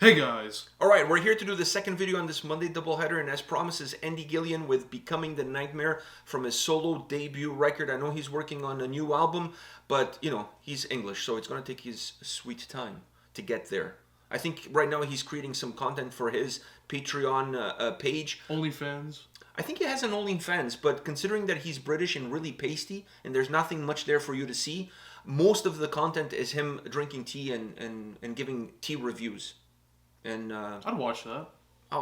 Hey guys! Alright, we're here to do the second video on this Monday doubleheader, and as promised is Andy Gillion with Becoming the Nightmare from his solo debut record. I know he's working on a new album, but, he's English, so it's going to take his sweet time to get there. I think right now he's creating some content for his Patreon page. OnlyFans? I think he has an OnlyFans, but considering that he's British and really pasty, and there's nothing much there for you to see, most of the content is him drinking tea and giving tea reviews. And I'd watch that. I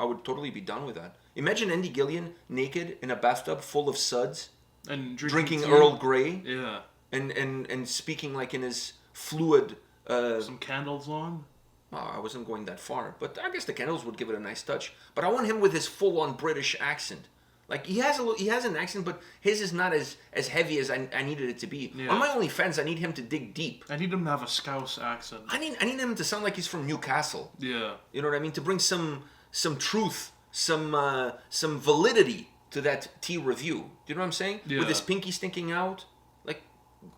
would totally be done with that. Imagine Andy Gillion naked in a bathtub full of suds, And drinking tea. Earl Grey, Yeah. and speaking like in his fluid. Some candles on. I wasn't going that far, but I guess the candles would give it a nice touch. But I want him with his full-on British accent. Like he has an accent, but his is not as heavy as I needed it to be. Yeah. On my OnlyFans, I need him to dig deep. I need him to have a Scouse accent. I need him to sound like he's from Newcastle. Yeah. You know what I mean? To bring some truth, some validity to that tea review. Do you know what I'm saying? Yeah. With his pinky sticking out, like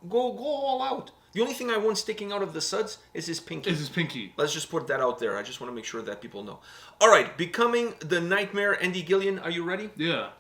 go all out. The only thing I want sticking out of the suds is his pinky. Let's just put that out there. I just want to make sure that people know. All right, Becoming the Nightmare, Andy Gillion. Are you ready? Yeah.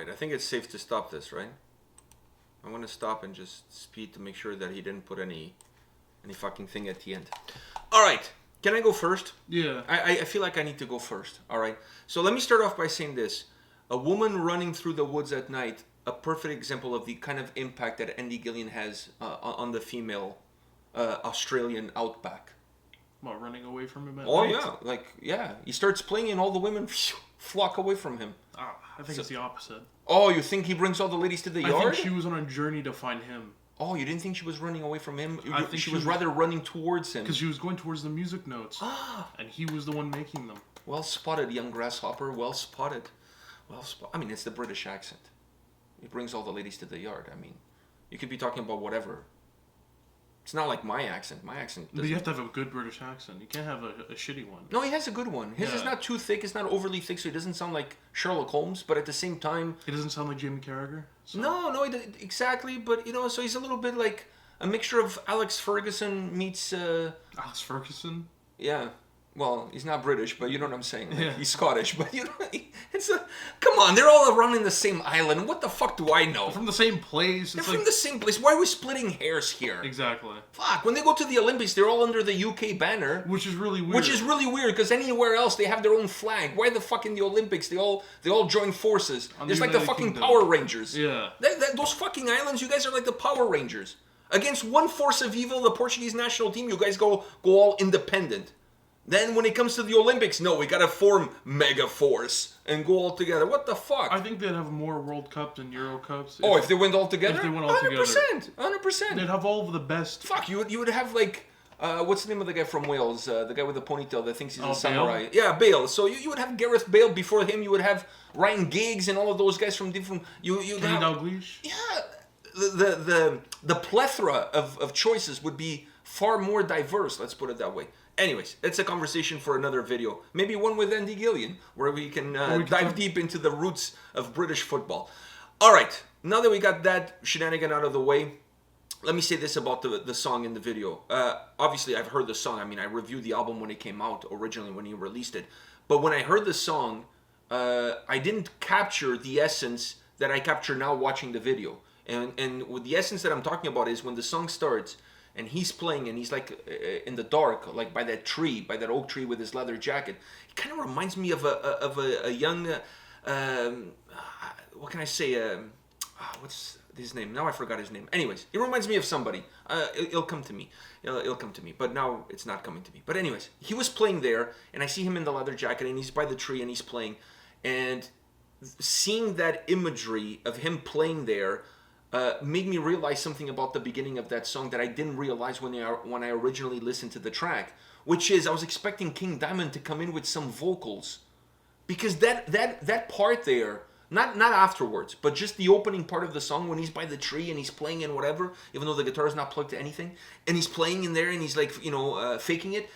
right, I think it's safe to stop this, right? I'm gonna stop and just speed to make sure that he didn't put any fucking thing at the end. All right, can I go first? Yeah. I feel like I need to go first. All right. So let me start off by saying this: a woman running through the woods at night, a perfect example of the kind of impact that Andy Gillion has on the female Australian outback. What, running away from him at Oh night? yeah, he starts playing and all the women flock away from him. Ah, I think it's the opposite. Oh, you think he brings all the ladies to the yard? I think she was on a journey to find him. Oh, you didn't think she was running away from him? I think she was rather running towards him. Because she was going towards the music notes. And he was the one making them. Well spotted, young grasshopper. Well spotted. I mean, it's the British accent. It brings all the ladies to the yard. I mean, you could be talking about whatever. It's not like my accent. My accent doesn't... But you have to have a good British accent. You can't have a shitty one. No, he has a good one. His is not too thick. It's not overly thick, so he doesn't sound like Sherlock Holmes. But at the same time... He doesn't sound like Jamie Carragher? So. No, exactly. But, so he's a little bit like a mixture of Alex Ferguson meets... Alex Ferguson? Yeah. Well, he's not British, but you know what I'm saying. Like, he's Scottish, but it's a... Come on, they're all around in the same island. What the fuck do I know? They're from the same place. They're from the same place. Why are we splitting hairs here? Exactly. Fuck, when they go to the Olympics, they're all under the UK banner. Which is really weird. Which is really weird, because anywhere else, they have their own flag. Why the fuck in the Olympics, they all join forces? It's like the fucking Kingdom. Power Rangers. Yeah. Those fucking islands, you guys are like the Power Rangers. Against one force of evil, the Portuguese national team, you guys go all independent. Then when it comes to the Olympics, no, we gotta form Mega Force and go all together. What the fuck? I think they'd have more World Cups and Euro Cups. If they went all together? If they went all 100%, together. 100%. They'd have all of the best. Fuck, you would have like, what's the name of the guy from Wales? The guy with the ponytail that thinks he's a samurai. Bale? Yeah, Bale. So you would have Gareth Bale. Before him, you would have Ryan Giggs and all of those guys from different... Kenny Dalglish? Yeah. The plethora of choices would be far more diverse, let's put it that way. Anyways, it's a conversation for another video. Maybe one with Andy Gillion, where we can dive deep into the roots of British football. All right, now that we got that shenanigan out of the way, let me say this about the song in the video. Obviously, I've heard the song. I mean, I reviewed the album when it came out, originally when he released it. But when I heard the song, I didn't capture the essence that I capture now watching the video. And with the essence that I'm talking about is when the song starts, and he's playing, and he's like in the dark, like by that tree, by that oak tree with his leather jacket. It kind of reminds me of a young, what can I say? What's his name? Now I forgot his name. Anyways, it reminds me of somebody. It'll come to me. It'll come to me. But now it's not coming to me. But anyways, he was playing there, and I see him in the leather jacket, and he's by the tree, and he's playing. And seeing that imagery of him playing there made me realize something about the beginning of that song that I didn't realize when I originally listened to the track, which is I was expecting King Diamond to come in with some vocals, because that part there, not afterwards, but just the opening part of the song when he's by the tree and he's playing and whatever, even though the guitar is not plugged to anything, and he's playing in there and he's like faking it.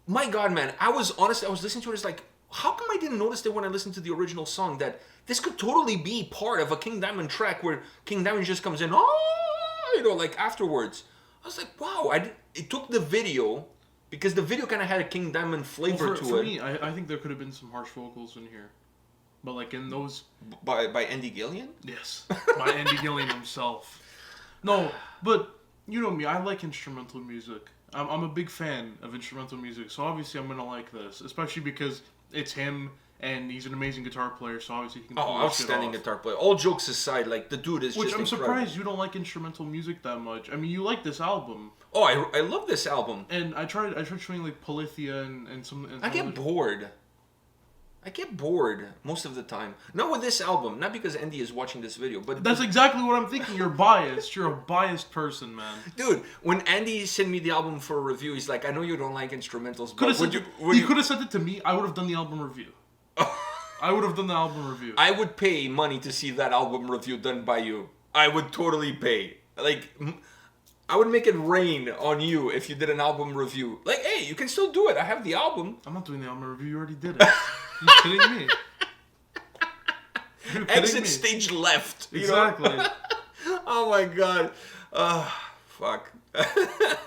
My God, man, I was listening to it. It's like, how come I didn't notice that when I listened to the original song, that this could totally be part of a King Diamond track where King Diamond just comes in, like afterwards. I was like, wow, it took the video, because the video kind of had a King Diamond flavor to it. For me, I think there could have been some harsh vocals in here. But like in those... By Andy Gillion? Yes, by Andy Gillion himself. No, but you know me, I like instrumental music. I'm a big fan of instrumental music, so obviously I'm going to like this, especially because it's him, and he's an amazing guitar player, so obviously he can pull this shit off. Outstanding guitar player. All jokes aside, like, the dude is just incredible. Which I'm surprised you don't like instrumental music that much. I mean, you like this album. Oh, I love this album. And I tried showing, like, Polythia and some... I get bored. I get bored most of the time. Not with this album, not because Andy is watching this video, but... That's exactly what I'm thinking. You're biased. You're a biased person, man. Dude, when Andy sent me the album for a review, he's like, I know you don't like instrumentals, but you could have sent it to me. I would have done the album review. I would have done the album review. I would pay money to see that album review done by you. I would totally pay. Like, I would make it rain on you if you did an album review. Like, hey, you can still do it. I have the album. I'm not doing the album review. You already did it. You kidding me? Exit stage left. Exactly. Oh my God. Fuck.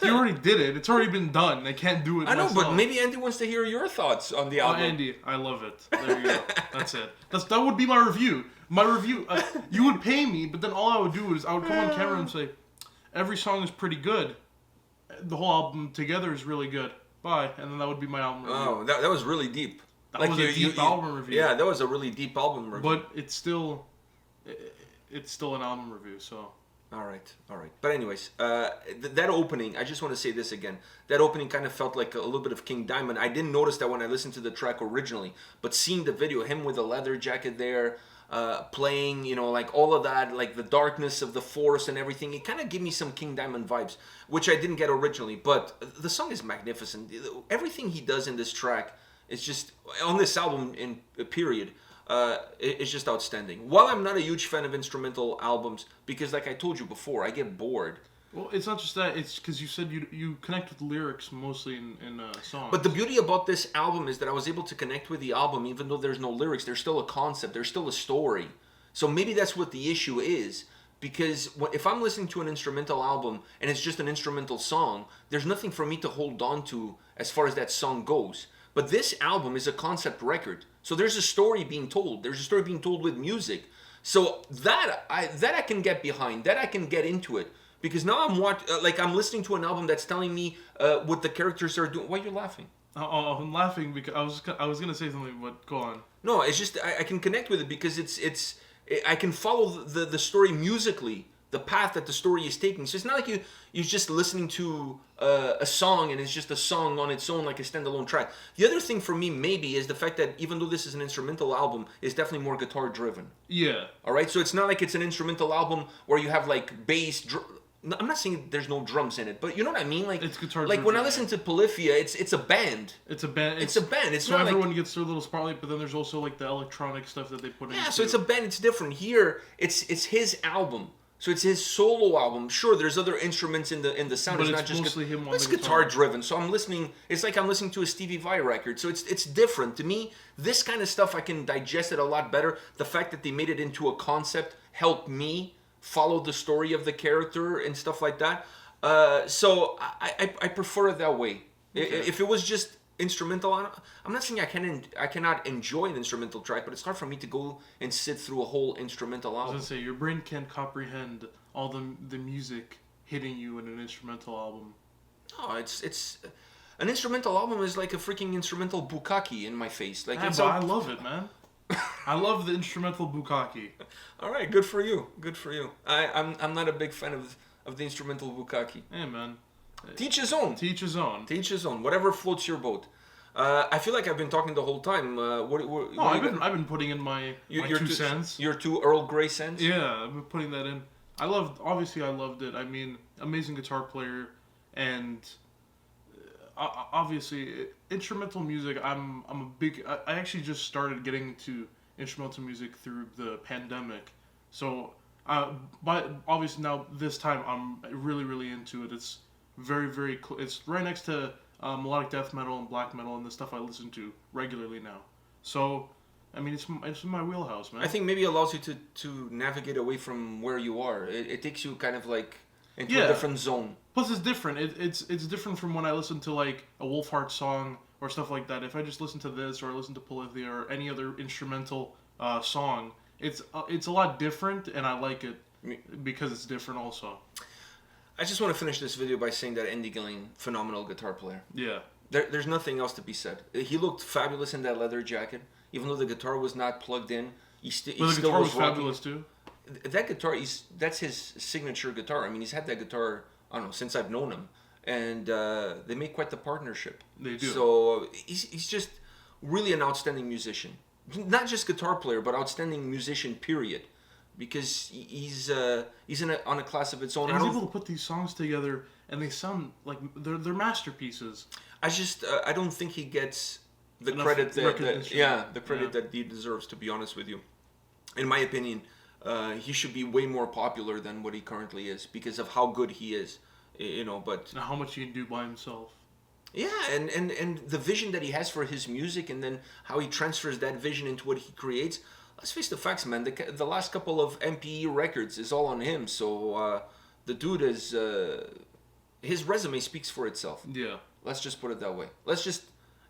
You already did it. It's already been done. I can't do it myself. I know, but maybe Andy wants to hear your thoughts on the album. Oh, Andy, I love it. There you go. That's it. That would be my review. My review, you would pay me, but then all I would do is I would come on camera and say, every song is pretty good. The whole album together is really good. Bye. And then that would be my album review. Oh, that was really deep. That was a deep album review. Yeah, that was a really deep album review. But it's still an album review, so... All right. But anyways, that opening, I just want to say this again. That opening kind of felt like a little bit of King Diamond. I didn't notice that when I listened to the track originally, but seeing the video, him with the leather jacket there, playing, like all of that, like the darkness of the forest and everything, it kind of gave me some King Diamond vibes, which I didn't get originally. But the song is magnificent. Everything he does in this track is just, on this album in period, it's just outstanding. While I'm not a huge fan of instrumental albums, because like I told you before, I get bored. Well, it's not just that. It's because you said you connect with lyrics mostly in songs. But the beauty about this album is that I was able to connect with the album even though there's no lyrics. There's still a concept. There's still a story. So maybe that's what the issue is. Because if I'm listening to an instrumental album and it's just an instrumental song, there's nothing for me to hold on to as far as that song goes. But this album is a concept record. So there's a story being told. There's a story being told with music. So that I can get behind. That I can get into it. Because now I'm listening to an album that's telling me what the characters are doing. Why are you laughing? Oh, I'm laughing because I was gonna say something, but go on. No, it's just I can connect with it because I can follow the story musically, the path that the story is taking. So it's not like you're just listening to a song and it's just a song on its own, like a standalone track. The other thing for me maybe is the fact that even though this is an instrumental album, it's definitely more guitar driven. Yeah. All right, so it's not like it's an instrumental album where you have like bass. I'm not saying there's no drums in it, but you know what I mean. Like it's guitar. Like when I listen to Polyphia, it's a band. It's a band. It's a band. It's so not everyone like, gets their little spotlight, but then there's also like the electronic stuff that they put in. Yeah, so it's a band. It's different. Here, it's his album. So it's his solo album. Sure, there's other instruments in the sound. But it's it's not mostly just him on it's the guitar guitar driven. So I'm listening. It's like I'm listening to a Stevie Vai record. So it's different to me. This kind of stuff I can digest it a lot better. The fact that they made it into a concept helped me follow the story of the character and stuff like that. So I prefer it that way. Okay. If it was just instrumental, I'm not saying I cannot enjoy an instrumental track, but it's hard for me to go and sit through a whole instrumental album. I was gonna say your brain can't comprehend all the music hitting you in an instrumental album. No, it's an instrumental album is like a freaking instrumental bukkake in my face. Like I love it, man. I love the instrumental bukkake. All right, good for you. Good for you. I'm not a big fan of the instrumental bukkake. Hey, man. Teach his own. Teach his own. Teach his own. Whatever floats your boat. I feel like I've been talking the whole time. I've been putting in my 2 cents. Your 2 Earl Grey cents? Yeah, I've been putting that in. I loved it. I mean, amazing guitar player, and obviously instrumental music. I actually just started getting into instrumental music through the pandemic. So, but obviously now this time I'm really, really into it. It's very, very it's right next to melodic death metal and black metal and the stuff I listen to regularly now. So, I mean, it's in my wheelhouse, man. I think maybe it allows you to navigate away from where you are. It takes you kind of like into a different zone. Plus, it's different. It's different from when I listen to like a Wolfheart song or stuff like that. If I just listen to this or I listen to Polyphia or any other instrumental song, it's a lot different, and I like it because it's different also. I just want to finish this video by saying that Andy Gillion, phenomenal guitar player. Yeah. There's nothing else to be said. He looked fabulous in that leather jacket. Even though the guitar was not plugged in, he still was the guitar was rocking. fabulous too. That guitar, that's his signature guitar. I mean, he's had that guitar, I don't know, since I've known him. And they make quite the partnership. They do. So he's just really an outstanding musician. Not just guitar player, but outstanding musician, period. Because he's on a class of its own. And he's able to put these songs together, and they sound like they're masterpieces. I don't think he gets the enough credit that that he deserves. To be honest with you, in my opinion, he should be way more popular than what he currently is because of how good he is. But now how much he can do by himself. Yeah, and the vision that he has for his music, and then how he transfers that vision into what he creates. Let's face the facts, man. The last couple of A&P-Reacts is all on him. So the dude is his resume speaks for itself. Yeah. Let's just put it that way. Let's just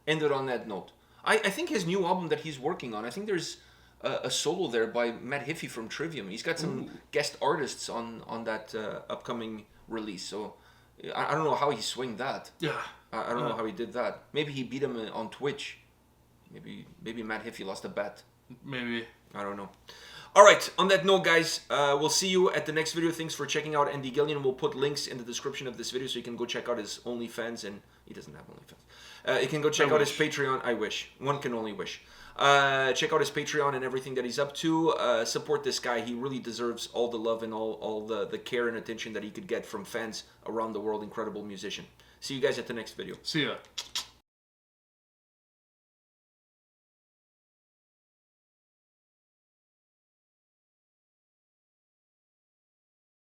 end it on that note. I think his new album that he's working on, I think there's a solo there by Matt Hiffy from Trivium. He's got some guest artists on that upcoming release. So I don't know how he swinged that. Yeah. I don't know how he did that. Maybe he beat him on Twitch. Maybe Matt Hiffy lost a bet. Maybe. I don't know. All right. On that note, guys, we'll see you at the next video. Thanks for checking out Andy Gillion. We'll put links in the description of this video so you can go check out his OnlyFans, and he doesn't have OnlyFans. You can go check out his Patreon. I wish. One can only wish. Check out his Patreon and everything that he's up to. Support this guy. He really deserves all the love and all the care and attention that he could get from fans around the world. Incredible musician. See you guys at the next video. See ya.